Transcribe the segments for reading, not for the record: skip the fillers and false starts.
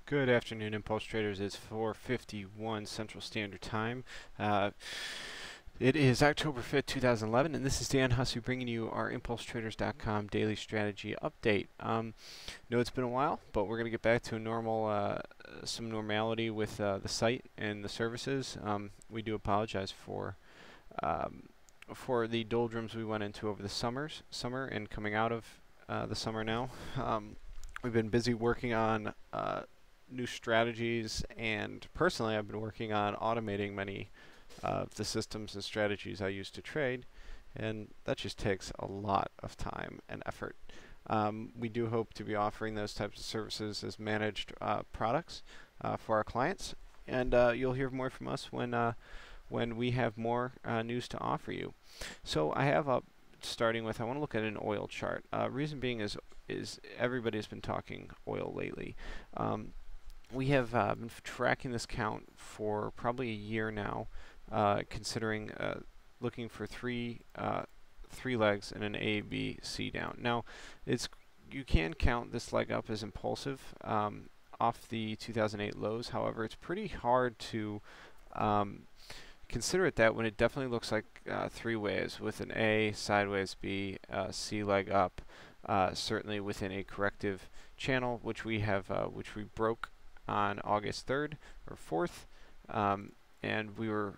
Good afternoon, Impulse Traders. It's 4:51 Central Standard Time. Uh, it is October 5th, 2011, and this is Dan Hussey bringing you our ImpulseTraders.com daily strategy update. Know it's been a while, but we're going to get back to a some normality with the site and the services. We do apologize um, for the doldrums we went into over the summer and coming out of the summer now. We've been busy working on new strategies, and personally I've been working on automating many of the systems and strategies I use to trade, and that just takes a lot of time and effort. We do hope to be offering those types of services as managed products for our clients, and you'll hear more from us when we have more news to offer you. So I have up starting with, I want to look at an oil chart. Reason being is everybody's been talking oil lately. We have been tracking this count for probably a year now, considering looking for three legs and an A, B, C down. Now, you can count this leg up as impulsive off the 2008 lows. However, it's pretty hard to consider it that when it definitely looks like three waves with an A, sideways B, C leg up, certainly within a corrective channel, which we broke on August 3rd or 4th, and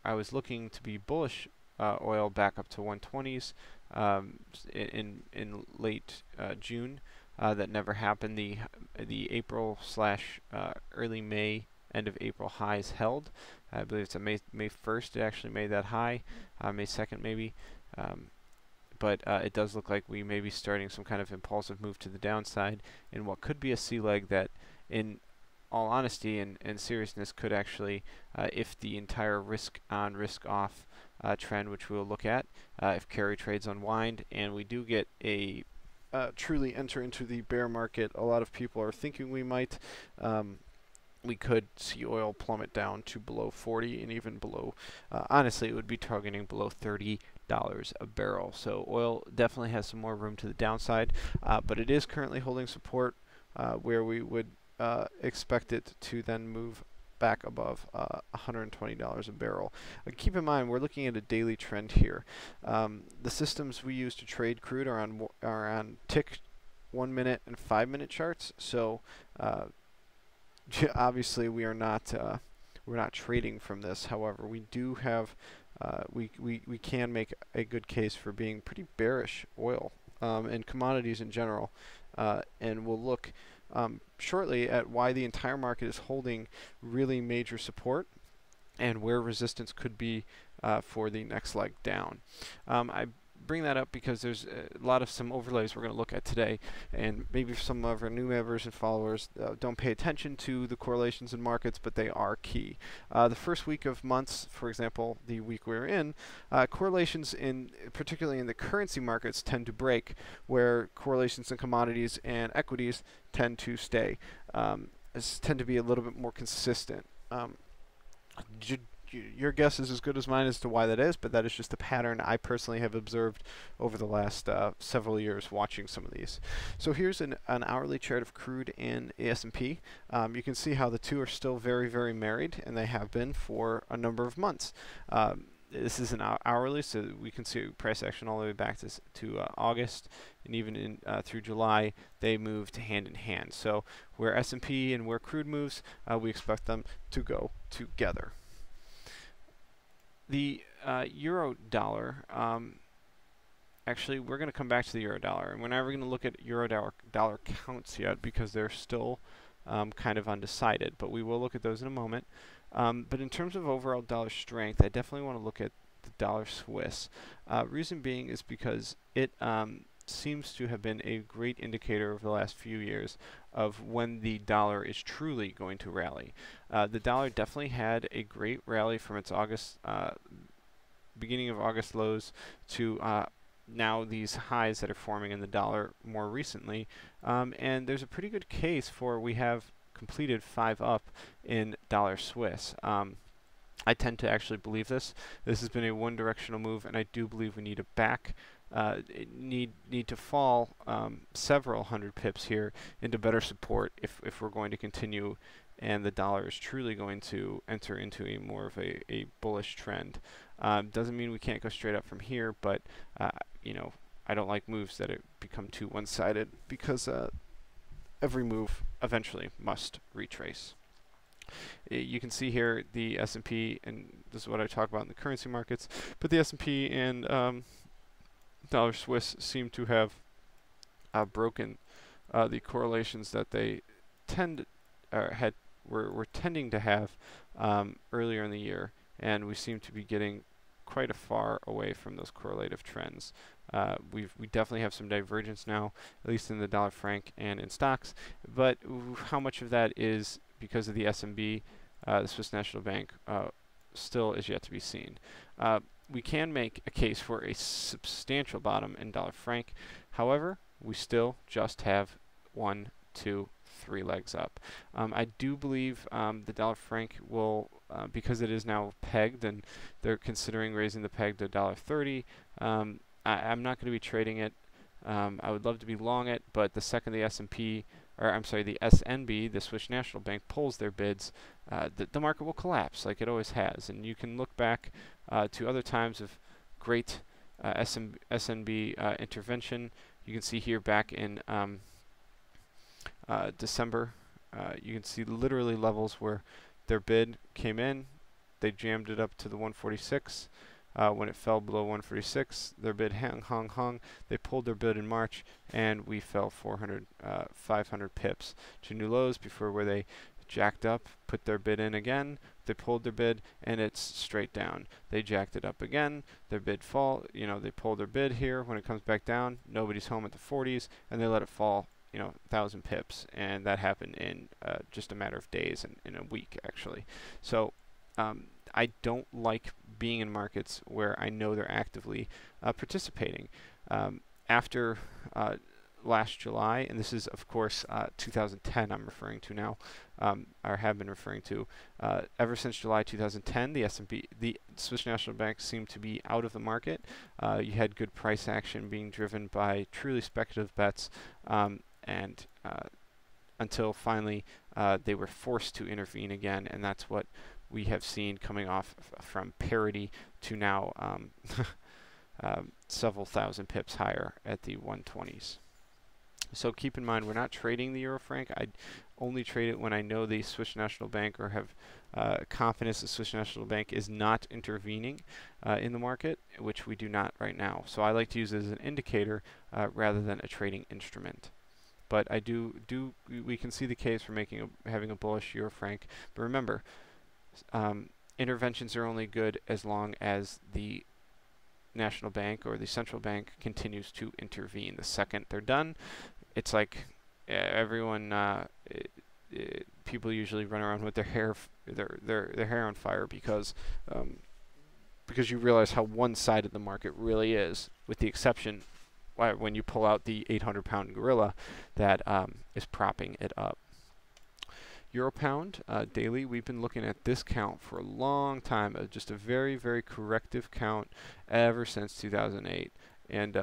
I was looking to be bullish oil back up to 120s in late June. That never happened. The April slash early May, end of April highs held. I believe it's May 1st it actually made that high, May 2nd maybe. But it does look like we may be starting some kind of impulsive move to the downside in what could be a C leg that, in all honesty and seriousness, could actually, if the entire risk on, risk off trend, which we will look at, if carry trades unwind and we do get a truly enter into the bear market, a lot of people are thinking we might, we could see oil plummet down to below 40 and even below, honestly, it would be targeting below $30 a barrel. So oil definitely has some more room to the downside, but it is currently holding support where we would expect it to then move back above $120 a barrel. Keep in mind, we're looking at a daily trend here. The systems we use to trade crude are on tick 1 minute and 5 minute charts. So obviously we're not trading from this. However, we do have we can make a good case for being pretty bearish oil and commodities in general, and we'll look shortly at why the entire market is holding really major support and where resistance could be for the next leg down. I bring that up because there's a lot of some overlays we're going to look at today, and maybe some of our new members and followers don't pay attention to the correlations in markets, but they are key. The first week of months, for example, the week we're in, correlations particularly in the currency markets tend to break, where correlations in commodities and equities tend to stay, tend to be a little bit more consistent. Your guess is as good as mine as to why that is, but that is just a pattern I personally have observed over the last several years watching some of these. So here's an hourly chart of crude and S&P. You can see how the two are still very, very married, and they have been for a number of months. This is an hourly, so we can see price action all the way back to August, and even through July, they moved hand in hand. So where S&P and where crude moves, we expect them to go together. The euro dollar, actually we're going to come back to the euro dollar, and we're never going to look at euro dollar counts yet because they're still kind of undecided, but we will look at those in a moment. But in terms of overall dollar strength, I definitely want to look at the dollar Swiss. Reason being is because it seems to have been a great indicator over the last few years of when the dollar is truly going to rally. The dollar definitely had a great rally from its beginning of August lows to now these highs that are forming in the dollar more recently, and there's a pretty good case for we have completed 5 up in dollar Swiss. I tend to actually believe this. This has been a one-directional move, and I do believe we need a back need to fall several hundred pips here into better support if we're going to continue and the dollar is truly going to enter into a more of a bullish trend. Doesn't mean we can't go straight up from here, but you know, I don't like moves that become too one-sided because every move eventually must retrace. You can see here the S&P, and this is what I talk about in the currency markets, but the S&P and dollar Swiss seem to have broken the correlations that they were tending to have earlier in the year, and we seem to be getting quite a far away from those correlative trends. We definitely have some divergence now, at least in the dollar franc and in stocks, but how much of that is because of the SNB, the Swiss National Bank, still is yet to be seen. We can make a case for a substantial bottom in dollar franc. However, we still just have 1, 2, 3 legs up. I do believe the dollar franc will, because it is now pegged, and they're considering raising the peg to $1.30. I'm not going to be trading it. I would love to be long it, but the second the S&P, or I'm sorry, the SNB, the Swiss National Bank, pulls their bids, the market will collapse like it always has. And you can look back to other times of great SNB intervention. You can see here back in December, you can see literally levels where their bid came in, they jammed it up to the 146. When it fell below 146, their bid hung. They pulled their bid in March, and we fell 500 pips to new lows before where they jacked up, put their bid in again, they pulled their bid, and it's straight down. They jacked it up again, their bid they pulled their bid here. When it comes back down, nobody's home at the 40s, and they let it fall 1,000 pips, and that happened in just a matter of days, and in a week actually. So I don't like being in markets where I know they're actively participating. After last July, and this is of course 2010 I'm referring to now, or have been referring to, ever since July 2010, the S&P, the Swiss National Bank seemed to be out of the market. You had good price action being driven by truly speculative bets, and until finally they were forced to intervene again, and that's what we have seen coming off from parity to now several thousand pips higher at the 120s. So keep in mind, we're not trading the euro franc. I only trade it when I know the Swiss National Bank, or have confidence the Swiss National Bank is not intervening in the market, which we do not right now. So I like to use it as an indicator rather than a trading instrument. But we can see the case for having a bullish euro franc. But remember, interventions are only good as long as the national bank or the central bank continues to intervene. The second they're done, it's like everyone, people usually run around with their hair on fire because you realize how one-sided the market really is, with the exception when you pull out the 800-pound gorilla that is propping it up. Euro pound daily, we've been looking at this count for a long time, just a very, very corrective count ever since 2008, and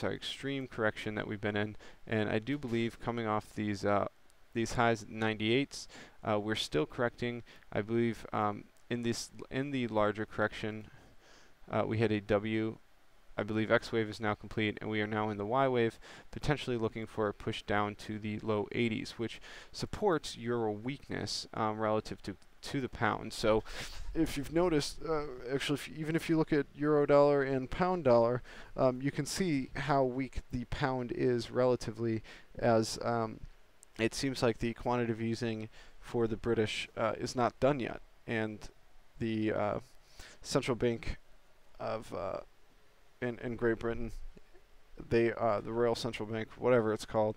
extreme correction that we've been in. And I do believe coming off these highs at 98s, we're still correcting. I believe in the larger correction, we had a W. I believe X wave is now complete, and we are now in the Y wave, potentially looking for a push down to the low 80s, which supports euro weakness relative to the pound. So if you've noticed, actually, even if you look at euro dollar and pound dollar, you can see how weak the pound is relatively, as it seems like the quantitative easing for the British is not done yet, and the central bank of in Great Britain, the Royal Central Bank, whatever it's called,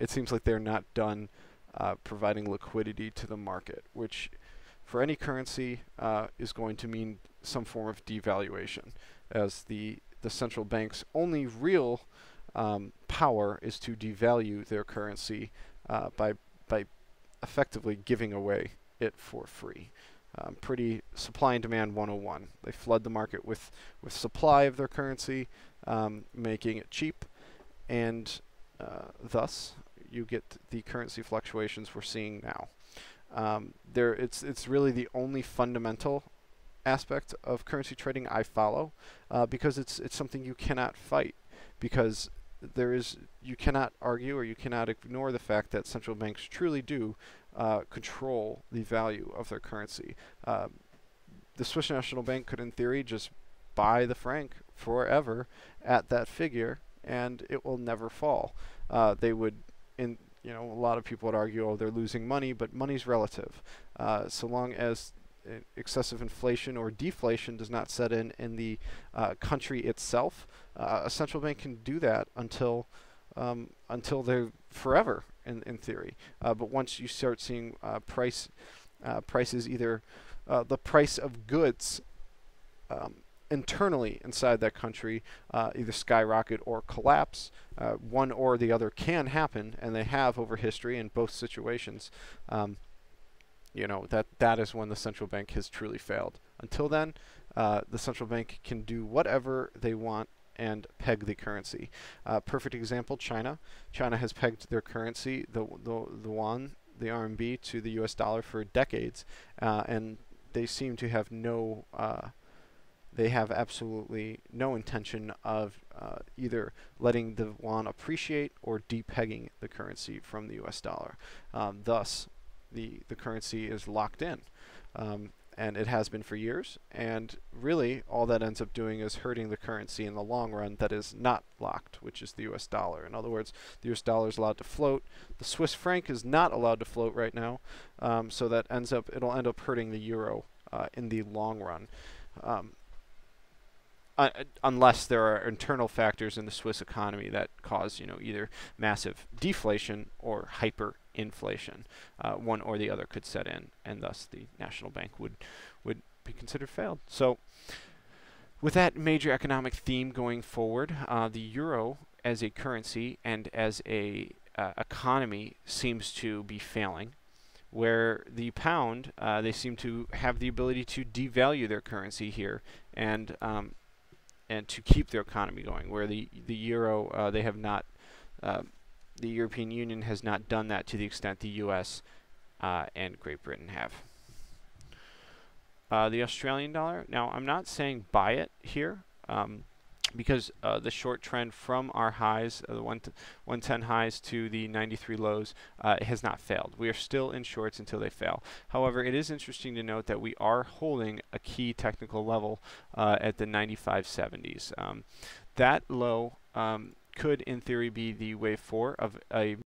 it seems like they're not done providing liquidity to the market, which for any currency is going to mean some form of devaluation, as the central bank's only real power is to devalue their currency by effectively giving away it for free. pretty supply and demand 101. They flood the market with supply of their currency, making it cheap, and thus you get the currency fluctuations we're seeing now. It's really the only fundamental aspect of currency trading I follow, because it's something you cannot fight, because you cannot argue or you cannot ignore the fact that central banks truly do control the value of their currency. The Swiss National Bank could, in theory, just buy the franc forever at that figure, and it will never fall. They would, a lot of people would argue, oh, they're losing money, but money's relative. So long as excessive inflation or deflation does not set in the country itself, a central bank can do that until they're forever, in theory. But once you start seeing prices, either the price of goods internally inside that country either skyrocket or collapse, one or the other can happen, and they have over history in both situations. That is when the central bank has truly failed. Until then, the central bank can do whatever they want and peg the currency. Perfect example, China. China has pegged their currency, the yuan, the RMB, to the US dollar for decades, and they seem to have they have absolutely no intention of either letting the yuan appreciate or depegging the currency from the US dollar. Thus, the currency is locked in, and it has been for years, and really all that ends up doing is hurting the currency in the long run that is not locked, which is the US dollar. In other words, the US dollar is allowed to float. The Swiss franc is not allowed to float right now, so that it'll end up hurting the euro in the long run. Unless there are internal factors in the Swiss economy that cause, either massive deflation or hyperinflation. One or the other could set in, and thus the national bank would be considered failed. So, with that major economic theme going forward, the euro as a currency and as a economy seems to be failing, where the pound, they seem to have the ability to devalue their currency here and to keep their economy going, where the euro, they have not, the European Union has not done that to the extent the US and Great Britain have. The Australian dollar, now I'm not saying buy it here, because the short trend from our highs, the 110 highs to the 93 lows, has not failed. We are still in shorts until they fail. However, it is interesting to note that we are holding a key technical level at the 95.70s. That low could, in theory, be the wave 4 of a